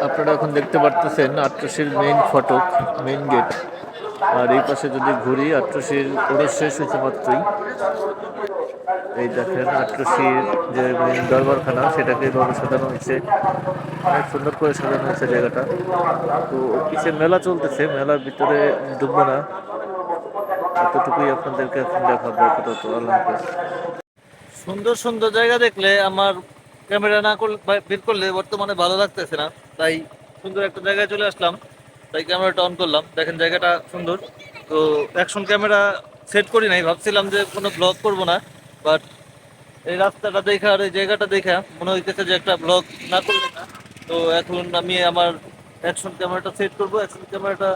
আপনারা এখন দেখতে পারতেছেন আট্রসির মেইন ফটক, মেইন গেট। আর এই পাশে যদি ঘুরি, আট্রসির ওরস শেষ হয়েছে মাত্রই। এই দেখেন আট্রসির যে মেইন দরবারখানা, সেটাকে এভাবে সাজানো হয়েছে, অনেক সুন্দর করে সাজানো হয়েছে জায়গাটা। তো পিছিয়ে মেলা চলতেছে, মেলার ভিতরে ঢুকবো না, এতটুকুই আপনাদেরকে এখন দেখাবো আপাতত। আল্লাহ হাফেজ। সুন্দর সুন্দর জায়গা দেখলে আমার ক্যামেরা না করলে, বের করলে বর্তমানে ভালো লাগতেছে না, তাই সুন্দর একটা জায়গায় চলে আসলাম, তাই ক্যামেরাটা অন করলাম। দেখেন জায়গাটা সুন্দর। তো অ্যাকশন ক্যামেরা সেট করি নাই, ভাবছিলাম যে কোনো ব্লগ করব না, বাট এই রাস্তাটা দেখা আর এই জায়গাটা দেখা মনে হইতেছে যে একটা ব্লগ না করলে না। তো এখন আমি আমার অ্যাকশন ক্যামেরাটা সেট করব, অ্যাকশন ক্যামেরাটা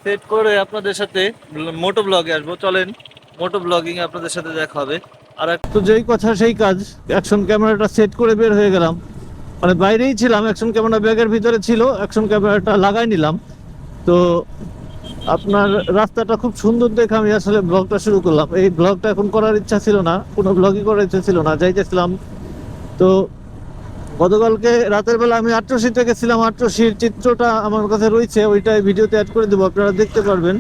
সেট করে আপনাদের সাথে মোটো ব্লগে আসবো। চলেন, মোটো ব্লগিং আপনাদের সাথে দেখা হবে। আর তো যেই কথা সেই কাজ, অ্যাকশন ক্যামেরাটা সেট করে বের হয়ে গেলাম, মানে বাইরেই ছিলাম, অ্যাকশন ক্যামেরা ব্যাগের ভিতরে ছিল, অ্যাকশন ক্যামেরাটা লাগাই নিলাম। তো আপনার রাস্তাটা খুব সুন্দর দেখে আমি আসলে ব্লগটা শুরু করলাম। এই ব্লগটা এখন করার ইচ্ছা ছিল না, কোনো ব্লগই করার ইচ্ছা ছিল না, যাইতেছিলাম। তো গতকালকে রাতের বেলা আমি আট্রসিতে গেছিলাম, আট্রসির চিত্রটা আমার কাছে রয়েছে, ওইটাই ভিডিওতে অ্যাড করে দেবো, আপনারা দেখতে পারবেন।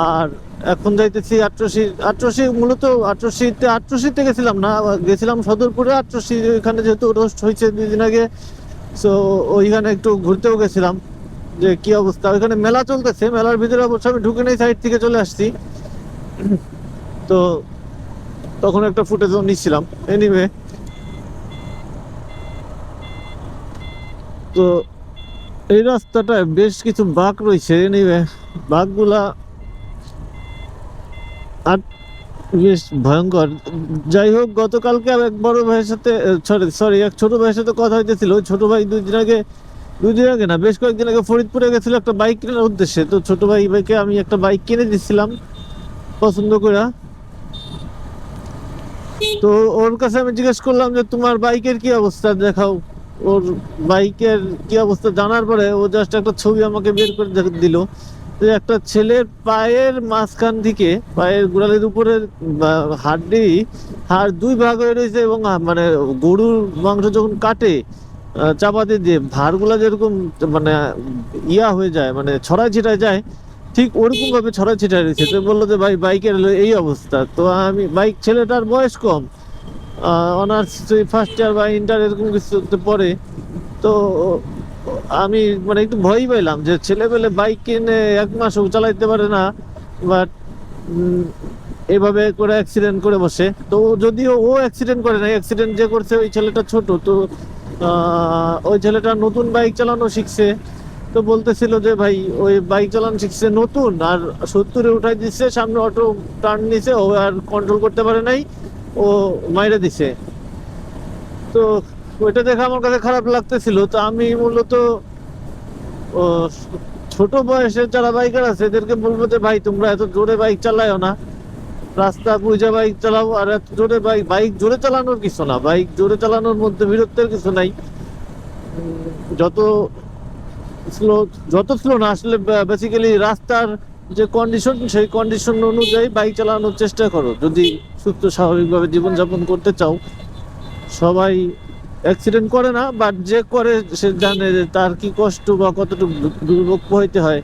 আর এখন যাইতেছি আট্রসি মূলত আট্রসিতে গেছিলাম না, গেছিলাম সদরপুরে। আট্রসি ওইখানে যেহেতু রোস্ট হয়েছে 2 দিন আগে, সো ওইখানে একটু ঘুরতেও গেছিলাম যে কি অবস্থা। ওইখানে মেলা চলতেছে, মেলার ভিতরে অবশ্য আমি ঢুকে নেই, সাইড থেকে চলে আসছি। তো তখন একটা ফুটেজও নিচ্ছিলাম। এনিওয়ে, তো এই রাস্তাটায় বেশ কিছু বাঘ রয়েছে। এনিওয়ে, বাঘগুলা আর বেশ ভয়ঙ্কর। যাই হোক, গতকালকে এক বড় ভাইয়ের সাথে, সরি এক ছোট ভাইয়ের সাথে কথা হইতেছিল। ওই ছোট ভাই 2 দিন আগে না, বেশ কয়েকদিন আগে ফরিদপুরে গেছিল একটা বাইক কেনার উদ্দেশ্যে। তো ছোট ভাইকে আমি একটা বাইক কিনে দিচ্ছিলাম পছন্দ করে। তো ওর কাছে আমি জিজ্ঞেস করলাম যে তোমার বাইকের কি অবস্থা দেখাও। ওর বাইকের কি অবস্থা জানার পরে ও জাস্ট একটা ছবি আমাকে বের করে দিল, যে একটা ছেলের পায়ের মাঝখান থেকে, পায়ের গোড়ালির উপরে হাড় 2 ভাগ হয়ে রয়েছে, এবং মানে গরুর মাংস যখন কাটে চাপাতি দিয়ে ভাড়গুলা যেরকম মানে ইয়া হয়ে যায়, মানে ছড়াই ছিটায় যায়, ঠিক ওরকম ভাবে ছড়াই ছিটায় রয়েছে। তো বললো যে ভাই বাইকের এই অবস্থা। তো আমি, বাইক ছেলেটার বয়স কম, অনার্স ফার্স্ট ইয়ার বা ইন্টার এরকম কিছুতে পড়ে। তো আমি মানে একটু ভয়ই পাইলাম যে ছেলেবেলে বাইক কিনে 1 মাসও চালাইতে পারে না, বাট এভাবে করে অ্যাক্সিডেন্ট করে বসে। তো যদিও ও অ্যাক্সিডেন্ট করে না, অ্যাক্সিডেন্ট যে করছে ওই ছেলেটা ছোট। তো ওই ছেলেটা নতুন বাইক চালানো শিখছে। তো বলতেছিল যে ভাই ওই বাইক চালানো শিখছে নতুন, আর 70-এ উঠাই দিচ্ছে, সামনে অটো টার্ন নিছে, ও আর কন্ট্রোল করতে পারে নাই, ও মাইরে দিছে। তো ওইটা দেখে আমার কাছে খারাপ লাগতেছিল। তো আমি মূলত ও ছোট বয়সের যারা বাইকার আছে এদেরকে বলবো যে ভাই তোমরা এত জোরে বাইক চালাও না, রাস্তা বুঝে বাইক চালাও। আর এত জোরে বাইক জোরে চালানোর কিছু না, বাইক জোরে চালানোর মধ্যে বীরত্বের কিছু নাই। যত স্লো, না আসলে বেসিক্যালি রাস্তার যে কন্ডিশন, সেই কন্ডিশন অনুযায়ী বাইক চালানোর চেষ্টা করো যদি সুস্থ স্বাভাবিকভাবে জীবনযাপন করতে চাও। সবাই অ্যাক্সিডেন্ট করে না, বাট যে করে সে জানে যে তার কি কষ্ট বা কতটুকু দুর্ভোগ পোহাইতে হয়।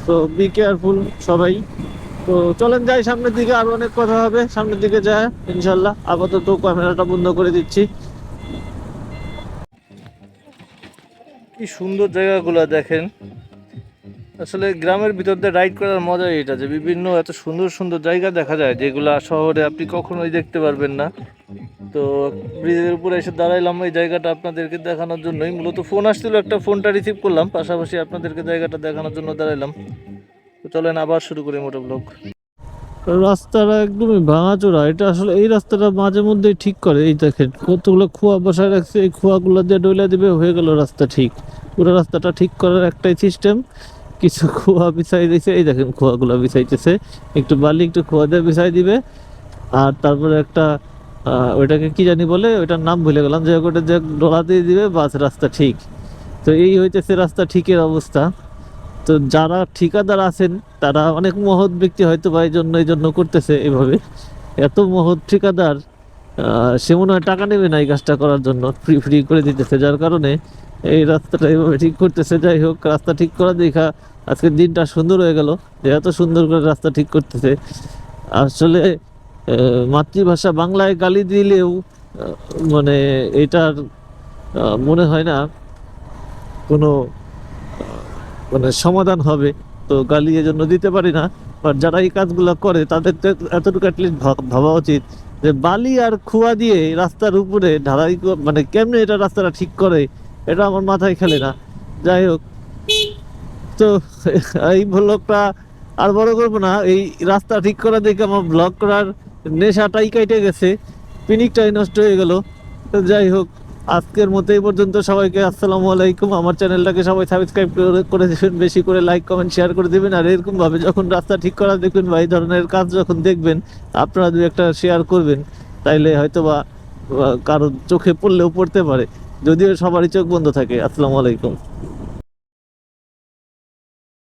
তো বি কেয়ারফুল সবাই। তো চলেন যাই সামনের দিকে, আরো অনেক কথা হবে সামনের দিকে যায় ইনশাল্লাহ। আপাতত ক্যামেরাটা বন্ধ করে দিচ্ছি। কি সুন্দর জায়গাগুলো দেখেন। আসলে গ্রামের ভিতর দিয়ে রাইড করার মজাই এটা, যে বিভিন্ন এত সুন্দর সুন্দর জায়গা দেখা যায় যেগুলা শহরে আপনি কখনোই দেখতে পারবেন না। তো ব্রিজের উপরে এসে দাঁড়াইলাম এই জায়গাটা আপনাদেরকে দেখানোর জন্যই। মূলত ফোন আসছিল, একটা ফোনটা রিসিভ করলাম, পাশাপাশি আপনাদেরকে জায়গাটা দেখানোর জন্য দাঁড়াইলাম। তো চলেন আবার শুরু করি মোটো ব্লগ। রাস্তাটা একদমই ভাঙাচোরা। এটা আসলে এই রাস্তাটা মাঝে মধ্যেই ঠিক করে। এই দেখেন কতগুলো খোয়া বসায় রাখছে, এই খোয়াগুলো দিয়ে ডইলা দিবে, হয়ে গেল রাস্তা ঠিক। পুরো রাস্তাটা ঠিক করার একটাই সিস্টেম, কিছু খোয়া বিছাই দিয়েছে। এই দেখেন খোয়াগুলো বিছাইতেছে, একটু বালি একটু খোয়া দিয়ে বিছাই দিবে। আর তারপরে একটা ওইটাকে কি জানি বলে, ওইটার নাম ভুলে গেলাম, যে ওটা যে ডলা দিয়ে দিবে, বাস রাস্তা ঠিক। তো এই হইতেছে রাস্তা ঠিকের অবস্থা। তো যারা ঠিকাদার আছেন তারা অনেক মহৎ ব্যক্তি, হয়তো বা এই জন্য করতেছে এভাবে। এত মহৎ ঠিকাদার সে মনে হয় টাকা নেবে না এই কাজটা করার জন্য, ফ্রি ফ্রি করে দিতেছে, যার কারণে এই রাস্তাটা এইভাবে ঠিক করতেছে। যাই হোক, রাস্তা ঠিক করা দেখা আজকের দিনটা সুন্দর হয়ে গেল, যে এত সুন্দর করে রাস্তা ঠিক করতেছে। আসলে মাতৃভাষা বাংলায় গালি দিলেও মানে এটার মনে হয় না কোনো মানে সমাধান হবে। তো গালি এজন্য দিতে পারি না। বাট যারা এই কাজগুলো করে তাদের তো এতটুকু অ্যাটলিস্ট ভাবা উচিত যে বালি আর খোয়া দিয়ে রাস্তার উপরে ঢালাই মানে কেমনে এটা রাস্তাটা ঠিক করে, এটা আমার মাথায় খেলে না। যাই হোক, তো এই ব্লগটা আর বড় করবো না। এই রাস্তা ঠিক করা দেখে আমার ব্লগ করার নেশাটাই কেটে গেছে, পিনিকটাই নষ্ট হয়ে গেল। তো যাই হোক, আজকের মতো এই পর্যন্ত। সবাইকে আসসালামু আলাইকুম। আমার চ্যানেলটাকে সবাই সাবস্ক্রাইব করে দিবেন, বেশি করে লাইক কমেন্ট শেয়ার করে দিবেন। আর এরকম ভাবে যখন রাস্তা ঠিক করা দেখবেন বা এই ধরনের কাজ যখন দেখবেন, আপনারা দু একটা শেয়ার করবেন, তাইলে হয়তোবা কারো চোখে পড়লেও পড়তে পারে, যদিও সবারই চোখ বন্ধ থাকে। আসসালামু আলাইকুম।